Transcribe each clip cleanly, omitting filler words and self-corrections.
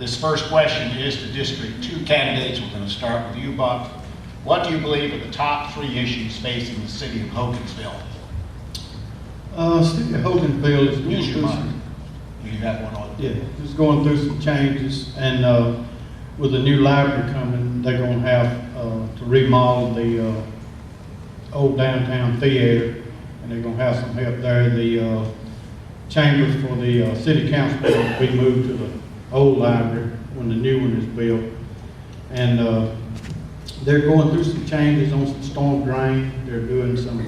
This first question is to District 2 candidates. We're going to start with you, Buck. What do you believe are the top 3 issues facing the city of Hogansville? City of Hogansville is Use your mic. You got one on. Yeah, just going through some changes, and with the new library coming, they're going to have to remodel the old downtown theater, and they're going to have some help there. The chambers for the city council will be moved to the old library when the new one is built, and they're going through some changes on some storm drain. They're doing some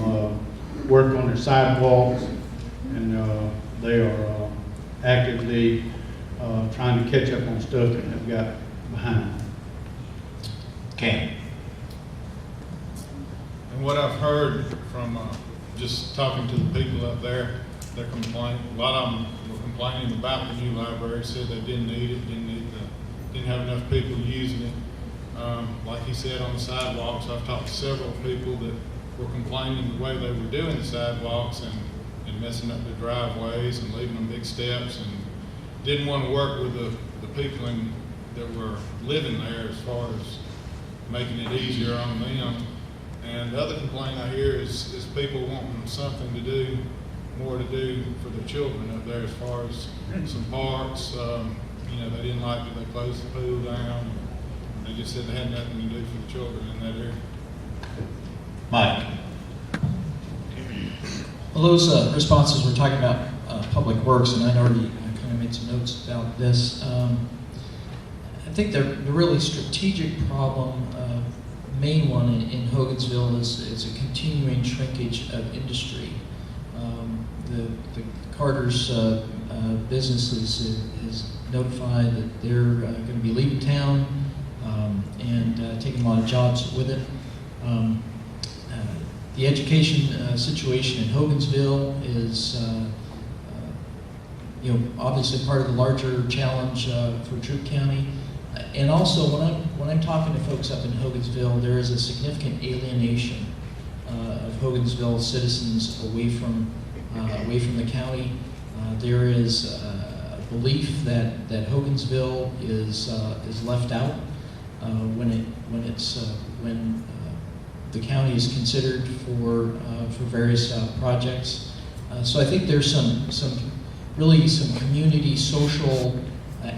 work on their sidewalks, and they are actively trying to catch up on stuff that have got behind. Ken. And what I've heard from just talking to the people up there, they're complaining. A lot of them were complaining about the new library. Said they didn't need it, didn't have enough people using it. Like he said, on the sidewalks, I've talked to several people that were complaining the way they were doing the sidewalks and messing up the driveways and leaving them big steps, and didn't want to work with the people that were living there as far as making it easier on them. And the other complaint I hear is people wanting something to do, more to do for their children up there as far as some parks. You know, they didn't like that they closed the pool down. They just said they had nothing to do for the children in that area. Mike. Well, those responses were talking about public works, and I'd already kind of made some notes about this. I think the really strategic problem, main one in Hogansville is a continuing shrinkage of industry. The Carter's business is notified that they're going to be leaving town and taking a lot of jobs with it. The education situation in Hogansville is, obviously part of the larger challenge for Troup County. And also, when I'm talking to folks up in Hogansville, there is a significant alienation of Hogansville citizens away from the county. There is a belief that Hogansville is left out when the county is considered for various projects. So I think there's some community social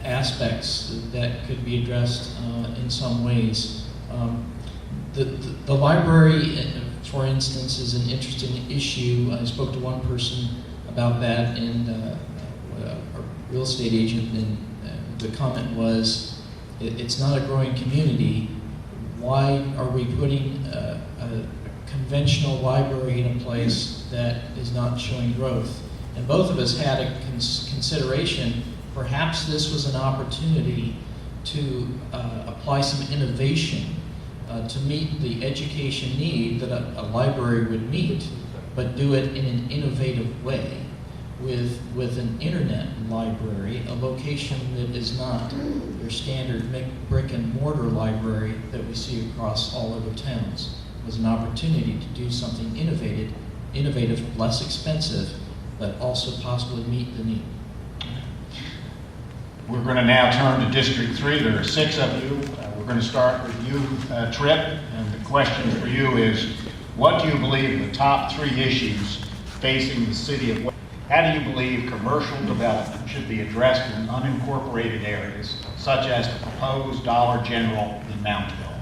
aspects that could be addressed in some ways. The library, for instance, is an interesting issue. I spoke to one person about that, and a real estate agent, and the comment was, it's not a growing community. Why are we putting a conventional library in a place that is not showing growth? And both of us had a consideration. Perhaps this was an opportunity to apply some innovation to meet the education need that a library would meet, but do it in an innovative way with an internet library, a location that is not your standard brick and mortar library that we see across all other towns. It was an opportunity to do something innovative, less expensive, but also possibly meet the need. We're going to now turn to District 3. There are 6 of you. We're going to start with you, Tripp, and the question for you is, what do you believe are the top 3 issues facing the city of West? How do you believe commercial development should be addressed in unincorporated areas, such as the proposed Dollar General in Mountville?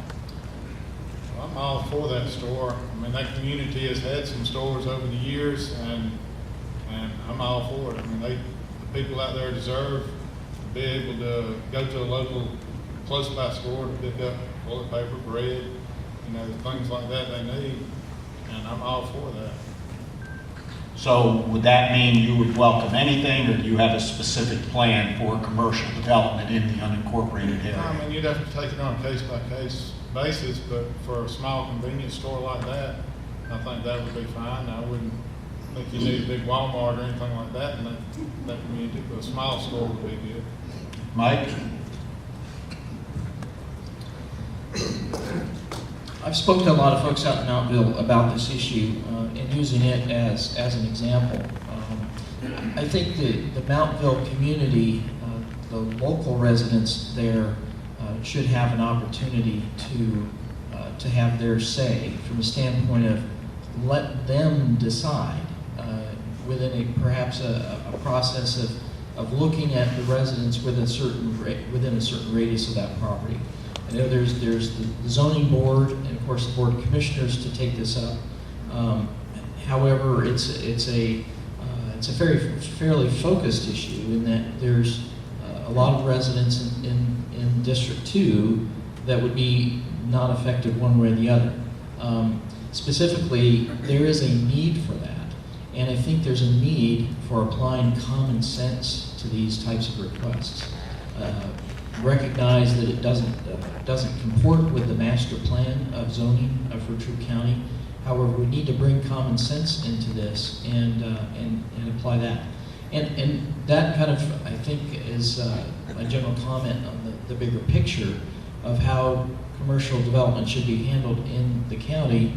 Well, I'm all for that store. I mean, that community has had some stores over the years, and I'm all for it. I mean, the people out there deserve to be able to go to a local close by store to pick up toilet paper, bread, the things like that they need, and I'm all for that. So would that mean you would welcome anything, or do you have a specific plan for commercial development in the unincorporated area? I mean, you'd have to take it on a case-by-case basis, but for a small convenience store like that, I think that would be fine. I wouldn't think you need a big Walmart or anything like that in that community, but a small store would be good. Mike? I've spoken to a lot of folks out in Mountville about this issue and using it as an example. I think the Mountville community, the local residents there should have an opportunity to have their say from a standpoint of let them decide within perhaps a process of looking at the residents within a certain radius of that property. I know there's the zoning board and of course the board of commissioners to take this up. However, it's a fairly focused issue in that there's a lot of residents in District 2 that would be not affected one way or the other. Specifically, there is a need for that. And I think there's a need for applying common sense to these types of requests. Recognize that it doesn't comport with the master plan of zoning for Troup County. However, we need to bring common sense into this and apply that. And that kind of, I think, is a general comment on the bigger picture of how commercial development should be handled in the county.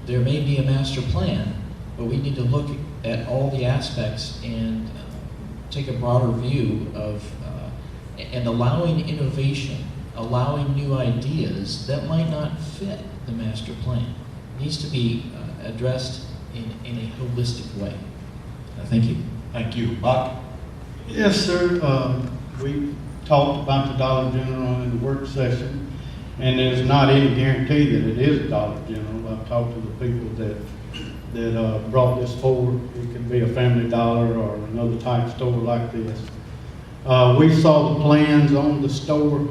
There may be a master plan, but we need to look at all the aspects and take a broader view of and allowing innovation, allowing new ideas that might not fit the master plan. It needs to be addressed in a holistic way. Thank you. Thank you. Buck? Yes, sir. We talked about the Dollar General in the work session, and there's not any guarantee that it is a Dollar General. I've talked to the people that brought this forward. It could be a Family Dollar or another type store like this. We saw the plans on the store.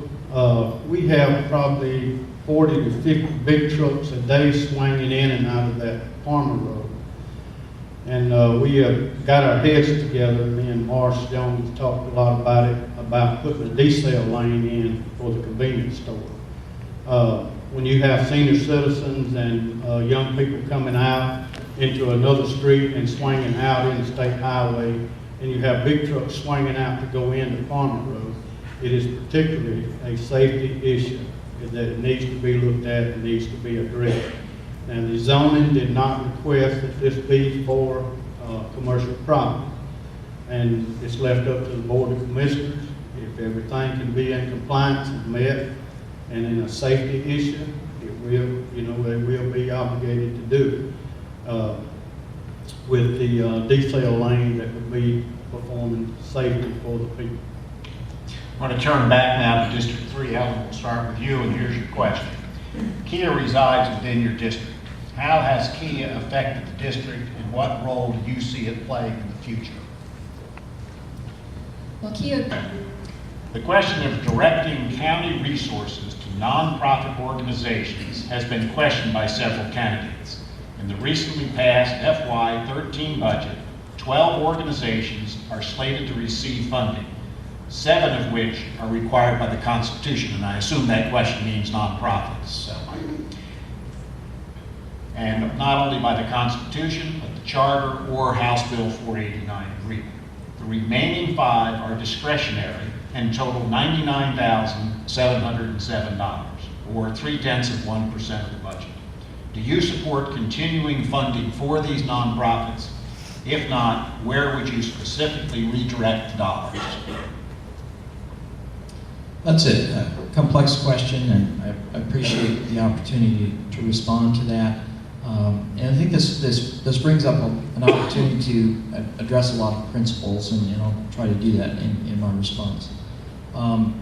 We have probably 40 to 50 big trucks a day swinging in and out of that Farmer Road. And we have got our heads together. Me and Morris Jones talked a lot about it, about putting a decel lane in for the convenience store. When you have senior citizens and young people coming out into another street and swinging out in the state highway, and you have big trucks swinging out to go into Farmer Road, it is particularly a safety issue that needs to be looked at and needs to be addressed. And the zoning did not request that this be for commercial property. And it's left up to the Board of Commissioners. If everything can be in compliance and met, and in a safety issue, it will, they will be obligated to do it. With the decel lane that would be performing safety for the people. I'm going to turn back now to District 3. Helen, we'll start with you, and here's your question. Kia resides within your district. How has Kia affected the district, and what role do you see it playing in the future? Well, Kia, The question of directing county resources to nonprofit organizations has been questioned by several candidates. In the recently passed FY13 budget, 12 organizations are slated to receive funding, 7 of which are required by the Constitution, and I assume that question means nonprofits. So. And not only by the Constitution, but the Charter or House Bill 489 agreement. The remaining 5 are discretionary and total $99,707, or 0.3% of the budget. Do you support continuing funding for these nonprofits? If not, where would you specifically redirect the dollars? That's a complex question, and I appreciate the opportunity to respond to that. And I think this brings up an opportunity to address a lot of principles, and I'll try to do that in my response. And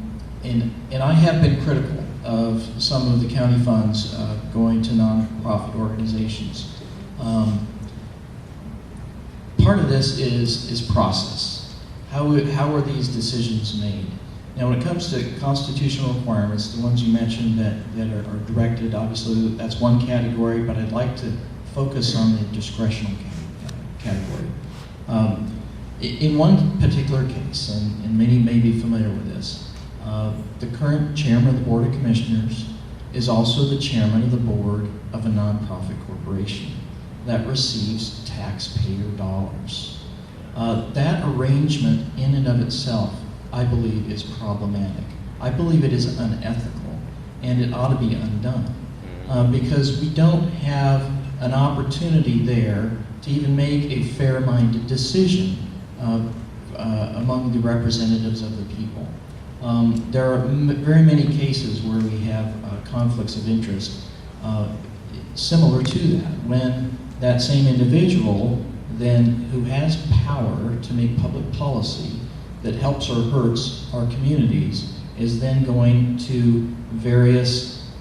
I have been critical of some of the county funds going to nonprofit organizations. Part of this is process. How are these decisions made? Now, when it comes to constitutional requirements, the ones you mentioned that are directed, obviously that's one category, but I'd like to focus on the discretional category. In one particular case, and many may be familiar with this, the current chairman of the Board of Commissioners is also the chairman of the board of a nonprofit corporation that receives taxpayer dollars. That arrangement in and of itself, I believe, is problematic. I believe it is unethical, and it ought to be undone. Because we don't have an opportunity there to even make a fair-minded decision among the representatives of the people. There are very many cases where we have conflicts of interest similar to that, when that same individual then who has power to make public policy that helps or hurts our communities is then going to various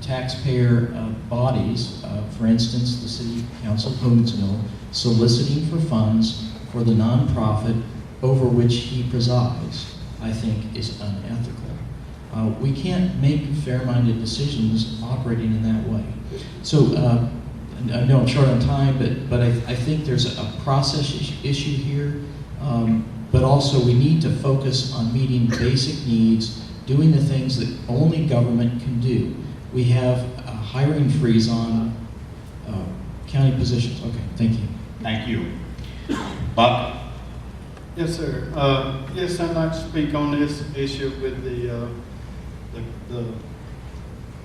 taxpayer bodies, for instance, the City Council of Hogansville, soliciting for funds for the nonprofit over which he presides, I think is unethical. We can't make fair-minded decisions operating in that way. So I know I'm short on time, but I think there's a process issue here, but also we need to focus on meeting basic needs, doing the things that only government can do. We have a hiring freeze on county positions. Okay, thank you. Thank you. Buck? Yes, sir. Yes, I'd like to speak on this issue with the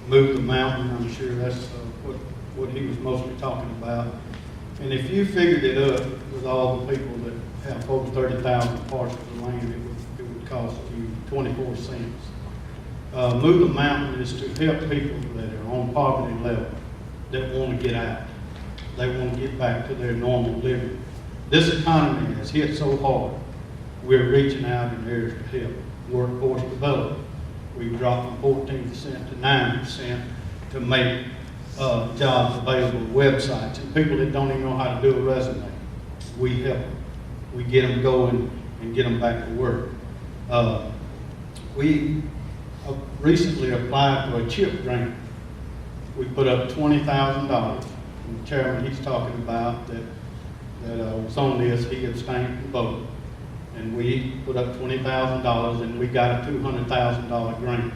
move the mountain. I'm sure that's what he was mostly talking about. And if you figured it up with all the people that have over 30,000 parcels of land, it would cost you 24 cents. Move the mountain is to help people that are on poverty level, that want to get out. They want to get back to their normal living. This economy has hit so hard, we're reaching out in areas to help. Workforce development, we've dropped from 14% to 9% to make jobs available, websites, and people that don't even know how to do a resume. We help them. We get them going and get them back to work. We recently applied for a CHIP grant. We put up $20,000. And the chairman, he's talking about that was on this, he abstained from voting. And we put up $20,000 and we got a $200,000 grant.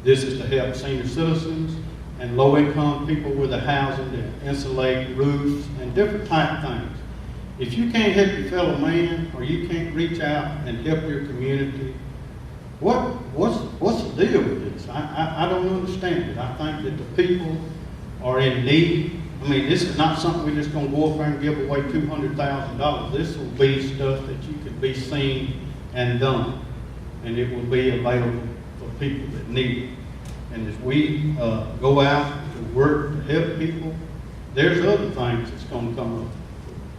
This is to help senior citizens and low-income people with the housing to insulate roofs and different type of things. If you can't help your fellow man, or you can't reach out and help your community, what's the deal with this? I don't understand it. I think that the people are in need. I mean, this is not something we're just going to go up there and give away $200,000. This will be stuff that you can be seen and done, and it will be available for people that need it. And as we go out to work to help people, there's other things that's going to come up.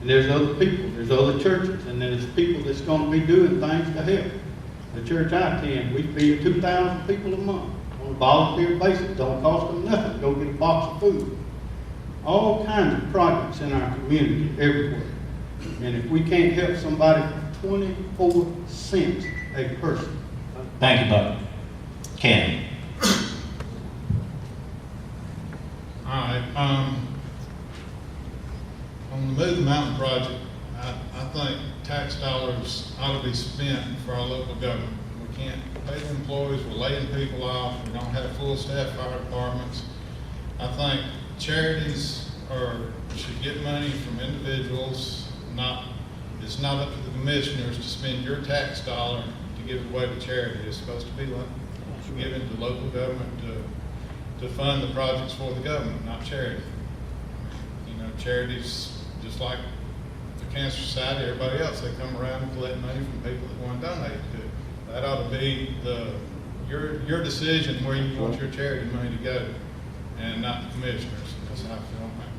And there's other people, there's other churches, and there's people that's going to be doing things to help. The church I attend, we feed 2,000 people a month on a volunteer basis. Don't cost them nothing to go get a box of food. All kinds of projects in our community everywhere. And if we can't help somebody for 24 cents a person. Thank you, Buck. Ken? All right, on the Move the Mountain project, I think tax dollars ought to be spent for our local government. We can't pay the employees, we're laying people off, we don't have full staff fire departments. I think charities should get money from individuals. It's not up to the commissioners to spend your tax dollar to give it away to charity. It's supposed to be given to local government to fund the projects for the government, not charity. You know, charities, just like the Cancer Society, everybody else, they come around and collect money from people that want to donate to it. That ought to be your decision where you want your charity money to go, and not the commissioners. That's how I feel on that.